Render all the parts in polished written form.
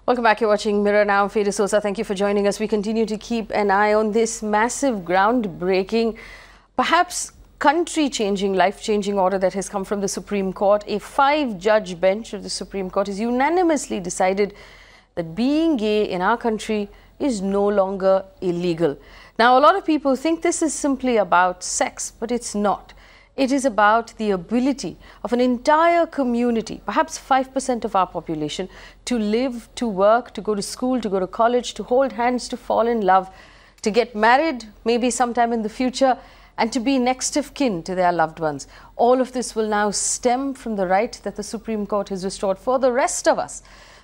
Welcome back. You're watching Mirror Now. I'm Faye D'souza. Thank you for joining us. We continue to keep an eye on this massive, groundbreaking, perhaps country-changing, life-changing order that has come from the Supreme Court. A 5-judge bench of the Supreme Court has unanimously decided that being gay in our country is no longer illegal. Now, a lot of people think this is simply about sex, but it's not. It is about the ability of an entire community, perhaps 5% of our population, to live, to work, to go to school, to go to college, to hold hands, to fall in love, to get married, maybe sometime in the future, and to be next of kin to their loved ones. All of this will now stem from the right that the Supreme Court has restored for the rest of us.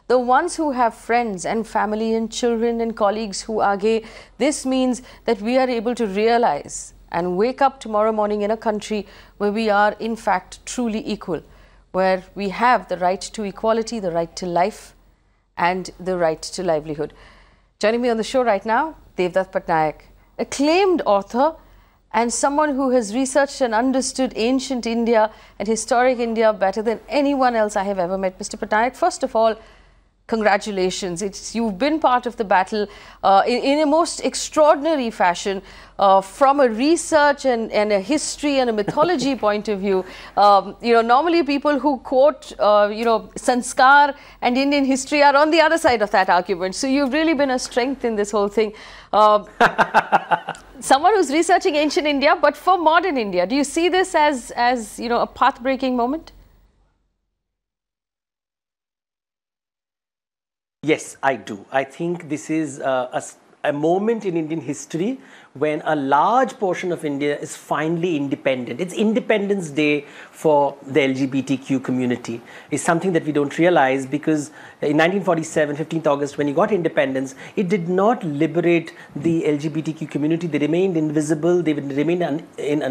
The ones who have friends and family and children and colleagues who are gay. This means that we are able to realize and wake up tomorrow morning in a country where we are in fact truly equal, where we have the right to equality, the right to life and the right to livelihood. Joining me on the show right now, Devdutt Pattanaik, acclaimed author and someone who has researched and understood ancient India and historic India better than anyone else I have ever met. Mr. Pattanaik, first of all, congratulations. You've been part of the battle in a most extraordinary fashion from a research and a history and a mythology point of view. Normally people who quote, Sanskar and Indian history are on the other side of that argument. So you've really been a strength in this whole thing. Someone who's researching ancient India, but for modern India, do you see this as a path-breaking moment? Yes, I do. I think this is a moment in Indian history when a large portion of India is finally independent. It's Independence Day for the LGBTQ community. It's something that we don't realize because in 1947, 15th August, when you got independence, it did not liberate the LGBTQ community. They remained invisible. They remained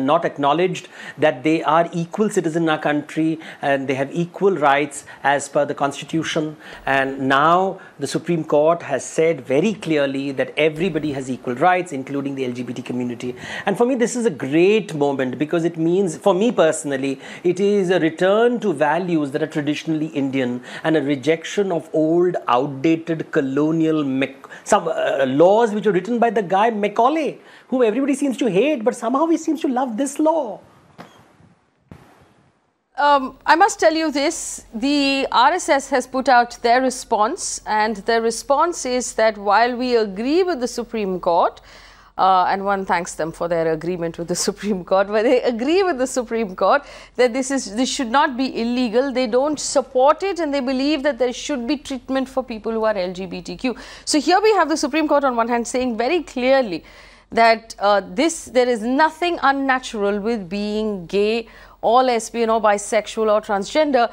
not acknowledged that they are equal citizens in our country and they have equal rights as per the Constitution. And now the Supreme Court has said very clearly that everybody has equal rights, including the LGBT community. And for me, this is a great moment because it means, for me personally, it is a return to values that are traditionally Indian and a rejection of old, outdated, colonial laws which were written by the guy Macaulay, whom everybody seems to hate, but somehow he seems to love this law. I must tell you this, the RSS has put out their response, and their response is that while we agree with the Supreme Court, and one thanks them for their agreement with the Supreme Court, but they agree with the Supreme Court that this should not be illegal. They don't support it and they believe that there should be treatment for people who are LGBTQ. So here we have the Supreme Court on one hand saying very clearly that there is nothing unnatural with being gay or lesbian or bisexual or transgender,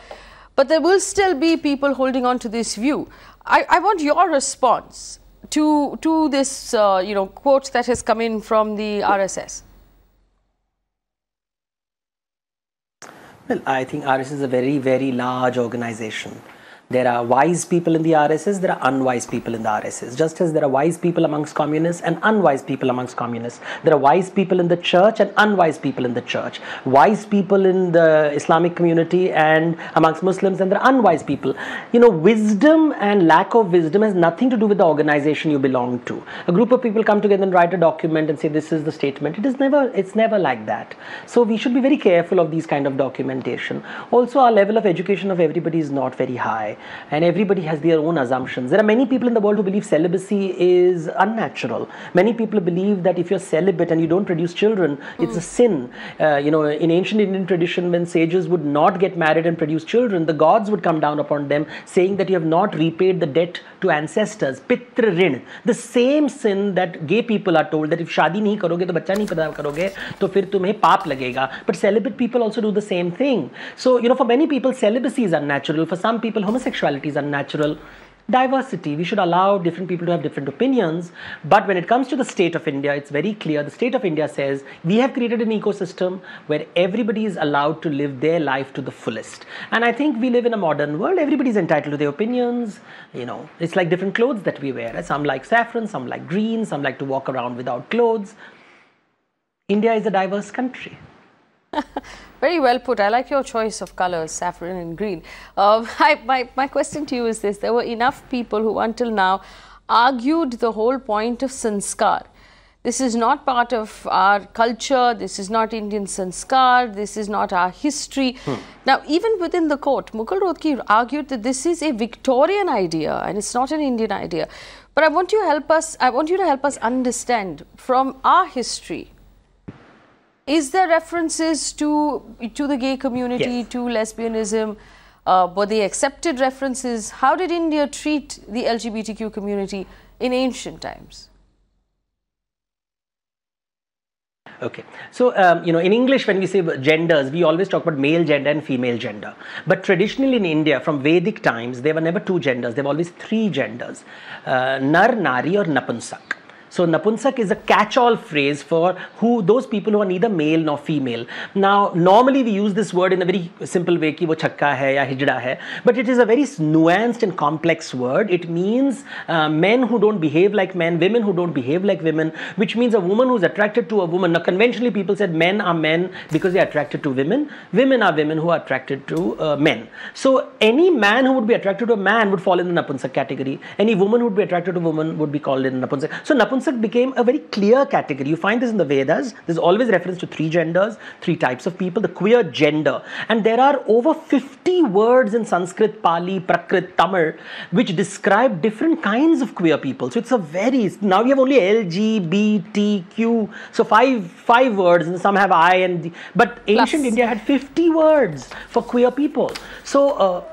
but there will still be people holding on to this view. I want your response to this quote that has come in from the RSS. Well, I think RSS is a very, very large organization. There are wise people in the RSS, there are unwise people in the RSS. Just as there are wise people amongst communists and unwise people amongst communists. There are wise people in the church and unwise people in the church. Wise people in the Islamic community and amongst Muslims, and there are unwise people. Wisdom and lack of wisdom has nothing to do with the organization you belong to. A group of people come together and write a document and say this is the statement. It's never like that. So we should be very careful of these kind of documentation. Also, our level of education of everybody is not very high. And everybody has their own assumptions. There are many people in the world who believe celibacy is unnatural. Many people believe that if you're celibate and you don't produce children, it's a sin. In ancient Indian tradition, when sages would not get married and produce children, the gods would come down upon them saying that you have not repaid the debt to ancestors. Pitra rin. The same sin that gay people are told that if shadi nahi karoge, to bachcha nahi paida karoge, to fir tumhe paap lagega. But celibate people also do the same thing. So, for many people, celibacy is unnatural. For some people, homosexuality is unnatural. Diversity, we should allow different people to have different opinions, but when it comes to the state of India, it's very clear. The state of India says we have created an ecosystem where everybody is allowed to live their life to the fullest. And I think we live in a modern world. Everybody is entitled to their opinions. It's like different clothes that we wear. Some like saffron, some like green, some like to walk around without clothes. India is a diverse country. Very well put. I like your choice of colors, saffron and green. My question to you is this. There were enough people who until now argued the whole point of sanskar. This is not part of our culture, this is not Indian sanskar, this is not our history. Now, even within the court, Mukul Rohtkar argued that this is a Victorian idea and it's not an Indian idea. But I want you to help us understand from our history. Is there references to the gay community, Yes. to lesbianism? Were they accepted references? How did India treat the LGBTQ community in ancient times? Okay, so in English, when we say genders, we always talk about male gender and female gender. But traditionally in India, from Vedic times, there were never two genders. There were always three genders: Nar, Nari, or Napunsak. So Napunsak is a catch-all phrase for those people who are neither male nor female. Now, normally we use this word in a very simple way, ki wo chakka hai ya hijda hai, but it is a very nuanced and complex word. It means men who don't behave like men, women who don't behave like women, which means a woman who's attracted to a woman. Now, conventionally people said men are men because they are attracted to women. Women are women who are attracted to men. So any man who would be attracted to a man would fall in the Napunsak category. Any woman who would be attracted to a woman would be called in Napunsak. So Napunsak became a very clear category. You find this in the Vedas. There's always reference to three genders, three types of people, the queer gender. And there are over 50 words in Sanskrit, Pali, Prakrit, Tamil, which describe different kinds of queer people. So it's a very, now we have only LGBTQ, so five words, and some have I and D, but ancient India had 50 words for queer people. So,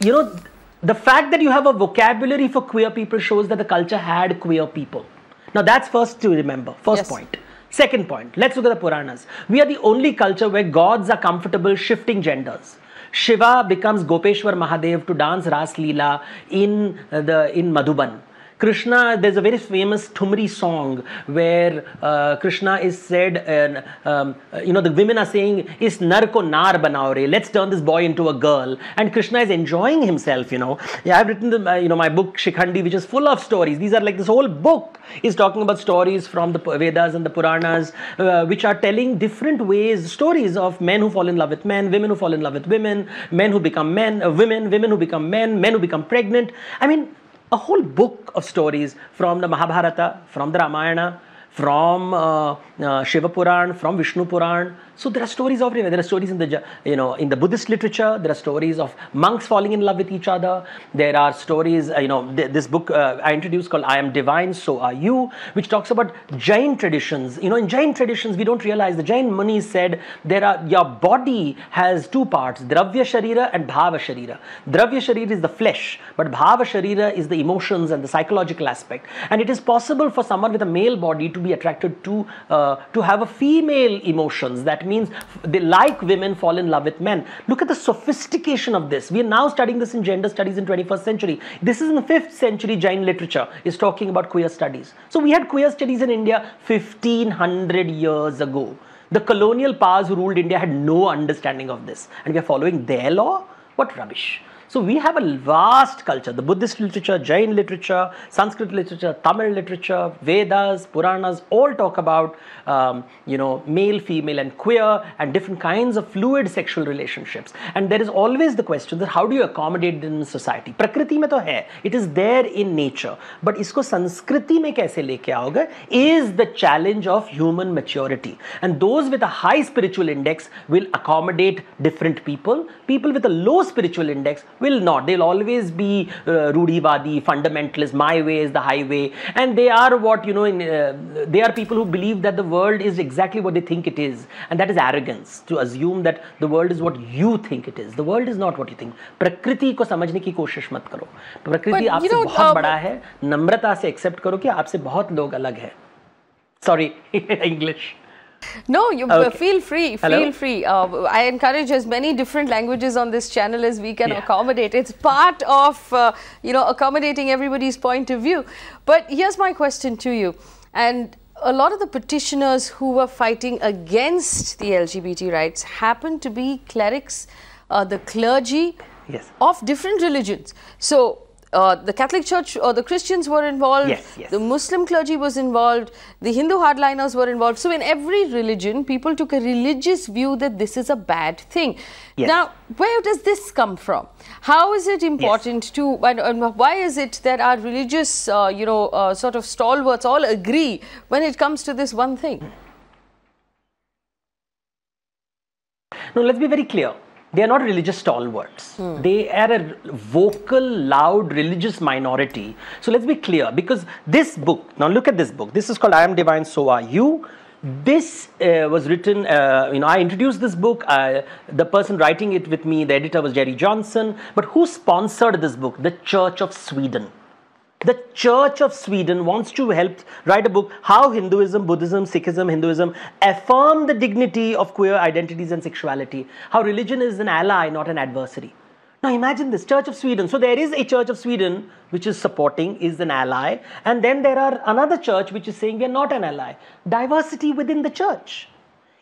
the fact that you have a vocabulary for queer people shows that the culture had queer people. Now that's first to remember, first point. Second point, let's look at the Puranas. We are the only culture where gods are comfortable shifting genders. Shiva becomes Gopeshwar Mahadev to dance Ras Leela in Madhuban. Krishna, there's a very famous Thumri song where Krishna is said, the women are saying, is nar ko nar banao re, let's turn this boy into a girl. And Krishna is enjoying himself, Yeah, I've written, my book Shikhandi, which is full of stories. These are like, this whole book is talking about stories from the Vedas and the Puranas, which are telling different ways, stories of men who fall in love with men, women who fall in love with women, men who become men, women who become men who become pregnant. I mean, a whole book of stories from the Mahabharata, from the Ramayana, from Shiva Puran, from Vishnu Puran. So there are stories everywhere. There are stories in the in the Buddhist literature. There are stories of monks falling in love with each other. There are stories, this book I introduced called "I Am Divine, So Are You," which talks about Jain traditions. In Jain traditions, we don't realize the Jain munis said your body has two parts: Dravya Sharira and Bhava Sharira. Dravya Sharira is the flesh, but Bhava Sharira is the emotions and the psychological aspect. And it is possible for someone with a male body to be attracted to have a female emotions. That means they, like women, fall in love with men. Look at the sophistication of this. We are now studying this in gender studies in 21st century. This is in the 5th century. Jain literature is talking about queer studies. So we had queer studies in India 1500 years ago. The colonial powers who ruled India had no understanding of this, and we are following their law? What rubbish. So we have a vast culture, the Buddhist literature, Jain literature, Sanskrit literature, Tamil literature, Vedas, Puranas, all talk about, male, female and queer and different kinds of fluid sexual relationships. And there is always the question that how do you accommodate it in society? Prakriti mein to hai, it is there in nature. But isko Sanskriti mein kaise leke aoge is the challenge of human maturity. And those with a high spiritual index will accommodate different people. People with a low spiritual index will not. They'll always be Rudhivadi, fundamentalist, my way is the highway. And they are what, they are people who believe that the world is exactly what they think it is. And that is arrogance, to assume that the world is what you think it is. The world is not what you think. Prakriti ko samajhne ki koshish mat karo. Prakriti aapse bahut bada hai. Namrata se accept karo ki aapse bahut log alag hai. Sorry, English. No, you feel free, feel free. I encourage as many different languages on this channel as we can accommodate. It's part of, accommodating everybody's point of view. But here's my question to you. And a lot of the petitioners who were fighting against the LGBT rights happen to be clerics, the clergy of different religions. So the Catholic Church or the Christians were involved, Yes. the Muslim clergy was involved, the Hindu hardliners were involved. So in every religion, people took a religious view that this is a bad thing. Yes. Now, where does this come from? How is it important to, and why is it that our religious, sort of stalwarts all agree when it comes to this one thing? No, let's be very clear. They are not religious stalwarts. They are a vocal, loud religious minority. So let's be clear, because this book, now look at this book. This is called I Am Divine, So Are You. This was written, I introduced this book. The person writing it with me, the editor, was Jerry Johnson. But who sponsored this book? The Church of Sweden. The Church of Sweden wants to help write a book, how Hinduism, Buddhism, Sikhism, Hinduism affirm the dignity of queer identities and sexuality. How religion is an ally, not an adversary. Now imagine this, Church of Sweden. So there is a Church of Sweden which is supporting, is an ally. And then there are another church which is saying we are not an ally. Diversity within the church.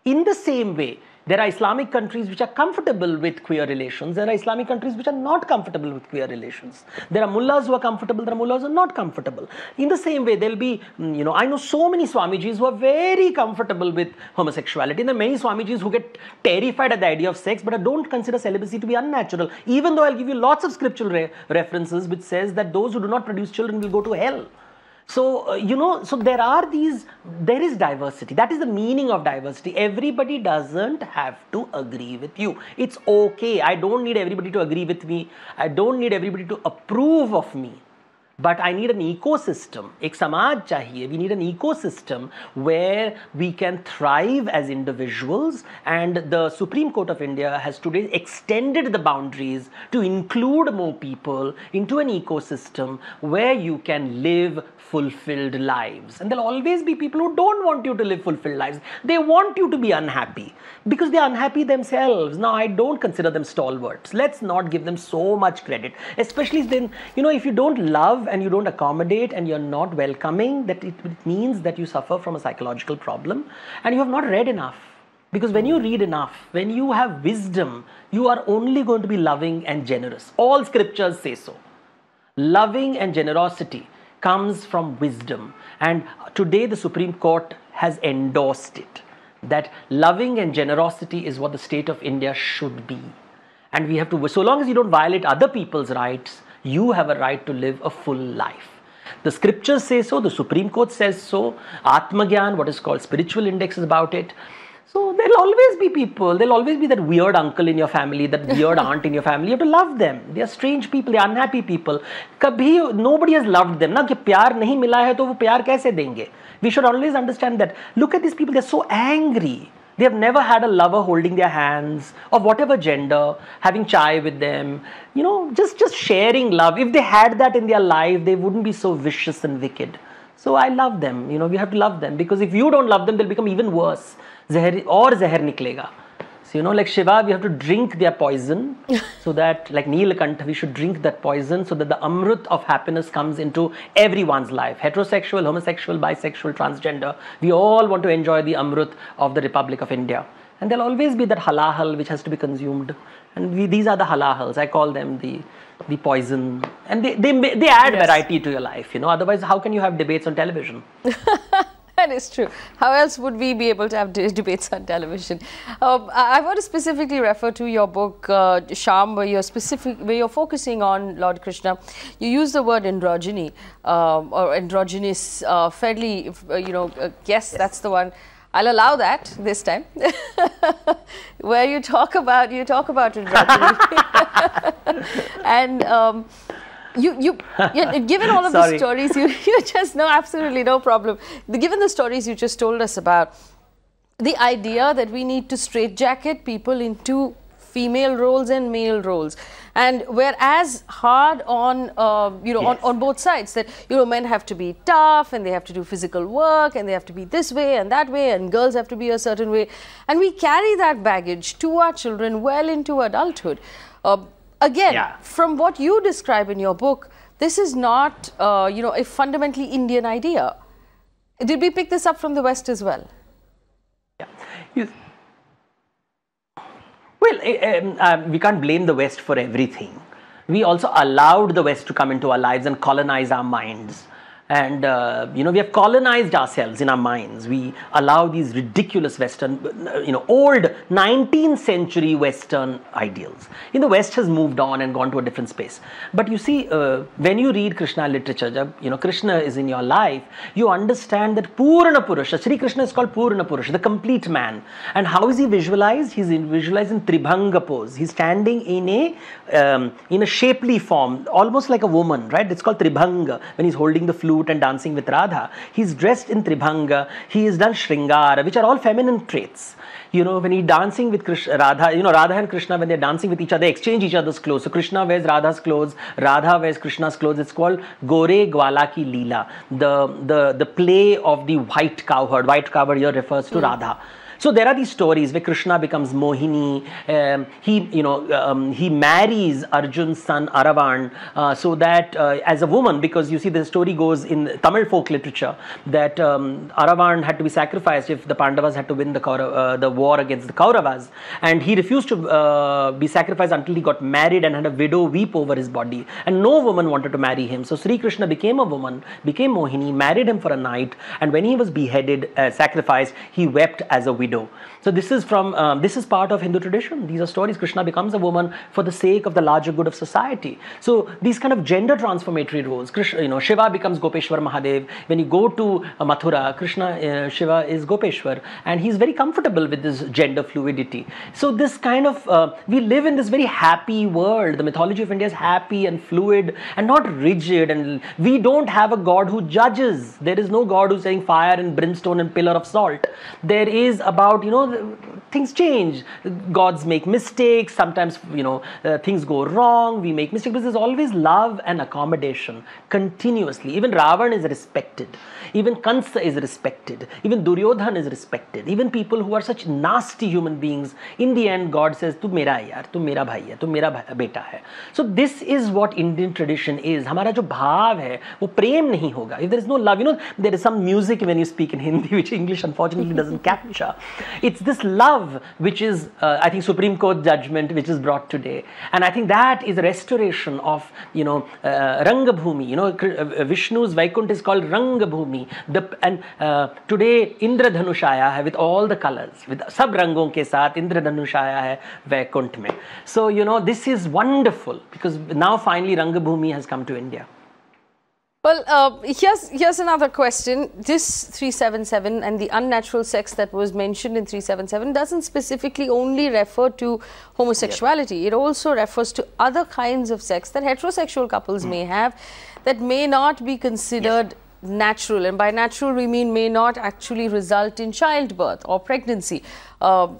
In the same way, there are Islamic countries which are comfortable with queer relations. There are Islamic countries which are not comfortable with queer relations. There are mullahs who are comfortable. There are mullahs who are not comfortable. In the same way, there will be, I know so many Swamijis who are very comfortable with homosexuality. And there are many Swamijis who get terrified at the idea of sex, but don't consider celibacy to be unnatural. Even though I'll give you lots of scriptural references which says that those who do not produce children will go to hell. So, so there is diversity. That is the meaning of diversity. Everybody doesn't have to agree with you. It's okay. I don't need everybody to agree with me. I don't need everybody to approve of me. But I need an ecosystem. Ek samaj chahiye. We need an ecosystem where we can thrive as individuals. And the Supreme Court of India has today extended the boundaries to include more people into an ecosystem where you can live fulfilled lives. And there'll always be people who don't want you to live fulfilled lives. They want you to be unhappy because they're unhappy themselves. Now, I don't consider them stalwarts. Let's not give them so much credit, especially then, if you don't love and you don't accommodate and you're not welcoming, that it means that you suffer from a psychological problem and you have not read enough. Because when you read enough, when you have wisdom, you are only going to be loving and generous. All scriptures say so. Loving and generosity comes from wisdom. And today the Supreme Court has endorsed it, that loving and generosity is what the state of India should be. And we have to, so long as you don't violate other people's rights, you have a right to live a full life. The scriptures say so, the Supreme Court says so, Atmagyan, what is called spiritual index, is about it. So there'll always be people, there'll always be that weird uncle in your family, that weird aunt in your family. You have to love them. They are strange people, they are unhappy people. Nobody has loved them. Na, कि प्यार नहीं मिला है तो वो प्यार कैसे देंगे? We should always understand that. Look at these people, they're so angry. They have never had a lover holding their hands, of whatever gender, having chai with them, just sharing love. If they had that in their life, they wouldn't be so vicious and wicked. So I love them, we have to love them, because if you don't love them, they'll become even worse. Zahar niklega. So, like Shiva, we have to drink their poison, so that, like Neelakantha, we should drink that poison so that the amrut of happiness comes into everyone's life. Heterosexual, homosexual, bisexual, transgender. We all want to enjoy the amrut of the Republic of India. And there'll always be that halahal which has to be consumed. And these are the halahals. I call them the poison. And they add variety to your life, Otherwise, how can you have debates on television? That is true. How else would we be able to have debates on television? I want to specifically refer to your book, Sham, where you're focusing on Lord Krishna. You use the word androgyny or androgynous fairly, yes, that's the one. I'll allow that this time, where you talk about androgyny, and given all of the stories you just know, absolutely no problem. Given the stories you just told us about, the idea that we need to straitjacket people into female roles and male roles, and we're as hard on on both sides, that men have to be tough and they have to do physical work and they have to be this way and that way, and girls have to be a certain way, and we carry that baggage to our children well into adulthood. Again, from what you describe in your book, this is not a fundamentally Indian idea. Did we pick this up from the West as well? Yeah. Well, we can't blame the West for everything. we also allowed the West to come into our lives and colonize our minds. And we have colonized ourselves in our minds. We allow these ridiculous Western, old 19th century Western ideals. The West has moved on and gone to a different space. But you see, when you read Krishna literature, Krishna is in your life, you understand that Purna Purusha, Sri Krishna is called Purna Purusha, the complete man. And how is he visualized? He's visualized in Tribhanga pose. He's standing in a shapely form, almost like a woman, right? It's called Tribhanga, when he's holding the flute and dancing with Radha. He's dressed in Tribhanga. He has done Shringara, which are all feminine traits. When he's dancing with Radha, Radha and Krishna, when they're dancing with each other, they exchange each other's clothes. So Krishna wears Radha's clothes, Radha wears Krishna's clothes. It's called Gore Gwala Ki Leela, the play of the white cowherd. White cowherd here refers to Radha. So there are these stories where Krishna becomes Mohini. He marries Arjun's son Aravan so that as a woman, because you see the story goes in Tamil folk literature that Aravan had to be sacrificed if the Pandavas had to win the war against the Kauravas, and he refused to be sacrificed until he got married and had a widow weep over his body, and no woman wanted to marry him. So Sri Krishna became a woman, became Mohini, married him for a night, and when he was beheaded, sacrificed, he wept as a widow. So this is part of Hindu tradition. These are stories. Krishna becomes a woman for the sake of the larger good of society. So these kind of gender transformatory roles. Shiva becomes Gopeshwar Mahadev. When you go to Mathura, Shiva is Gopeshwar, and he's very comfortable with this gender fluidity. So this kind of we live in this very happy world. The mythology of India is happy and fluid and not rigid. And we don't have a god who judges. There is no god who's saying fire and brimstone and pillar of salt. There is about, things change. Gods make mistakes. Sometimes, things go wrong. We make mistakes. But there's always love and accommodation continuously. Even Ravan is respected. Even Kansa is respected. Even Duryodhan is respected. Even people who are such nasty human beings, in the end, God says, "Tu mera hai yaar, tu mera bhai hai, tu mera beta hai." So this is what Indian tradition is. Hamara jo bhav hai, wo prem nahi hoga. If there is no love, there is some music when you speak in Hindi, which English unfortunately doesn't capture. It's this love which is, I think, Supreme Court judgment which is brought today. And I think that is a restoration of, Rangabhumi. Vishnu's Vaikunt is called Rangabhumi. Today Indra Dhanush aaya hai with all the colors. With sab rangon ke saath Indra Dhanush aaya hai Vaikunt mein. So, this is wonderful because now finally Rangabhumi has come to India. Well, here's another question. This 377 and the unnatural sex that was mentioned in 377 doesn't specifically only refer to homosexuality. It also refers to other kinds of sex that heterosexual couples may have that may not be considered natural. And by natural, we mean may not actually result in childbirth or pregnancy. The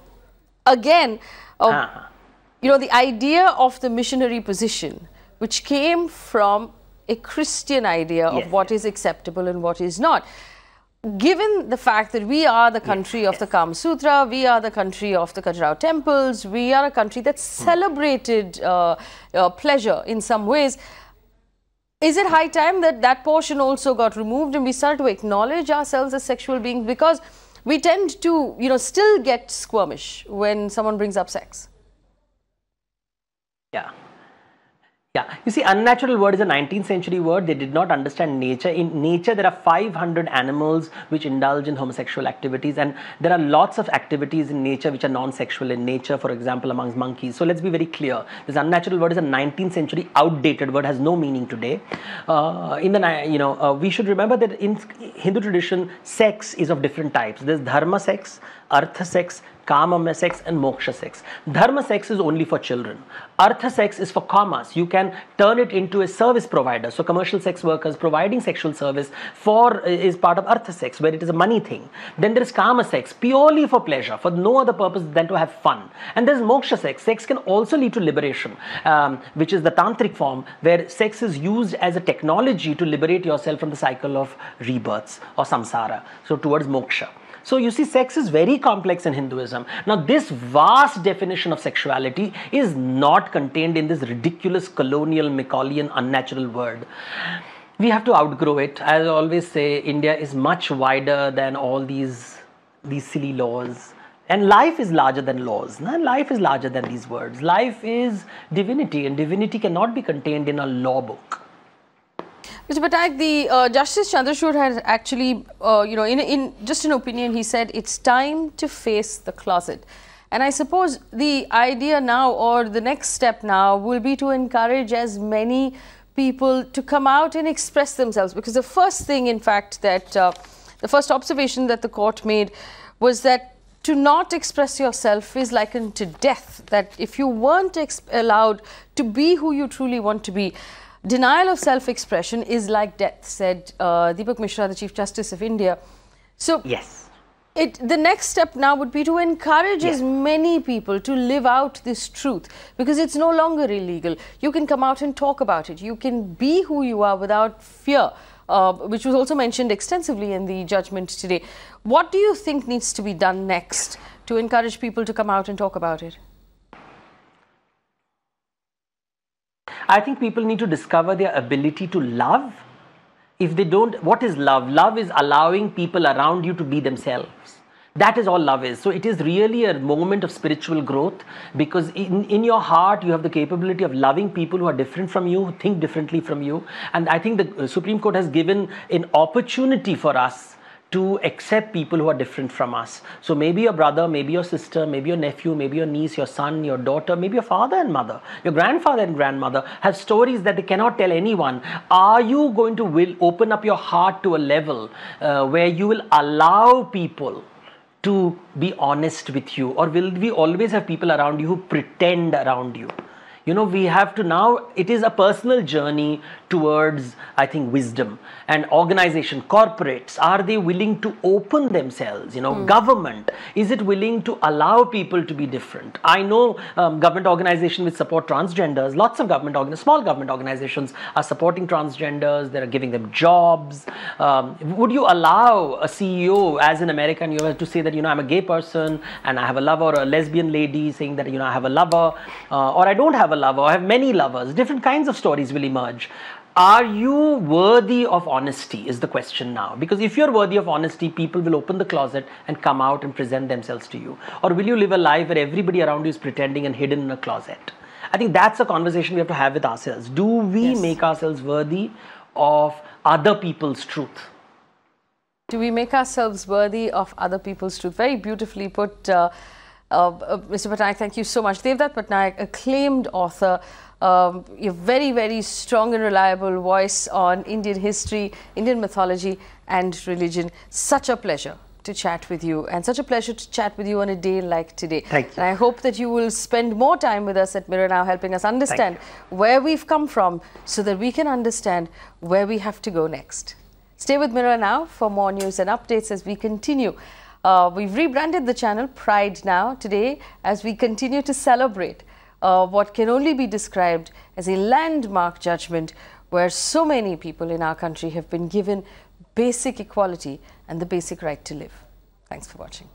idea of the missionary position, which came from a Christian idea of what is acceptable and what is not. Given the fact that we are the country of the Kama Sutra, we are the country of the Khajuraho temples, we are a country that celebrated pleasure in some ways, is it high time that that portion also got removed and we start to acknowledge ourselves as sexual beings? Because we tend to, still get squirmish when someone brings up sex. Yeah. You see, unnatural word is a 19th century word. They did not understand nature. In nature, there are 500 animals which indulge in homosexual activities, and there are lots of activities in nature which are non-sexual in nature, for example, amongst monkeys. So let's be very clear. This unnatural word is a 19th century outdated word, has no meaning today. We should remember that in Hindu tradition, sex is of different types. There's dharma sex, artha sex, Kama sex and moksha sex. Dharma sex is only for children. Artha sex is for commerce. You can turn it into a service provider. So commercial sex workers providing sexual service is part of artha sex, where it is a money thing. Then there is Kama sex, purely for pleasure, for no other purpose than to have fun. And there is moksha sex. Sex can also lead to liberation, which is the tantric form, where sex is used as a technology to liberate yourself from the cycle of rebirths or samsara. So towards moksha. So you see, sex is very complex in Hinduism. Now, this vast definition of sexuality is not contained in this ridiculous colonial, Macaulayan, unnatural word. We have to outgrow it. As I always say, India is much wider than all these silly laws. And life is larger than laws. No? Life is larger than these words. Life is divinity, and divinity cannot be contained in a law book. Mr. Pattanaik, the Justice Chandrachud has actually, in just an opinion, he said it's time to face the closet. And I suppose the idea now, or the next step now, will be to encourage as many people to come out and express themselves. Because the first thing, in fact, that the first observation that the court made was that to not express yourself is likened to death. That if you weren't allowed to be who you truly want to be, denial of self-expression is like death, said Deepak Mishra, the Chief Justice of India. So yes. The next step now would be to encourage as many people to live out this truth, because it's no longer illegal. You can come out and talk about it. You can be who you are without fear, which was also mentioned extensively in the judgment today. What do you think needs to be done next to encourage people to come out and talk about it? I think people need to discover their ability to love. If they don't, what is love? Love is allowing people around you to be themselves. That is all love is. So it is really a moment of spiritual growth, because in your heart you have the capability of loving people who are different from you, who think differently from you. And I think the Supreme Court has given an opportunity for us to accept people who are different from us. So maybe your brother, maybe your sister, maybe your nephew, maybe your niece, your son, your daughter, maybe your father and mother, your grandfather and grandmother have stories that they cannot tell anyone. Are you going to open up your heart to a level where you will allow people to be honest with you, or will we always have people around you who pretend around you? You know, we have to now, it is a personal journey towards, I think, wisdom. And organization, corporates, are they willing to open themselves? You know, government, is it willing to allow people to be different? I know government organizations which support transgenders, lots of small government organizations are supporting transgenders, they are giving them jobs. Would you allow a CEO, as in America, and you have to say that, you know, I'm a gay person and I have a lover, or a lesbian lady saying that, you know, I have a lover, or I don't have a lover, I have many lovers. Different kinds of stories will emerge. Are you worthy of honesty is the question now. Because if you're worthy of honesty, people will open the closet and come out and present themselves to you. Or will you live a life where everybody around you is pretending and hidden in a closet? I think that's a conversation we have to have with ourselves. Do we make ourselves worthy of other people's truth? Do we make ourselves worthy of other people's truth? Very beautifully put, Mr. Pattanaik, thank you so much. Devdutt Pattanaik, acclaimed author, your very, very strong and reliable voice on Indian history, Indian mythology and religion. Such a pleasure to chat with you, and such a pleasure to chat with you on a day like today. Thank you. And I hope that you will spend more time with us at Mirror Now, helping us understand where we've come from, so that we can understand where we have to go next. Stay with Mirror Now for more news and updates as we continue. We've rebranded the channel Pride Now today as we continue to celebrate what can only be described as a landmark judgment, where so many people in our country have been given basic equality and the basic right to live. Thanks for watching.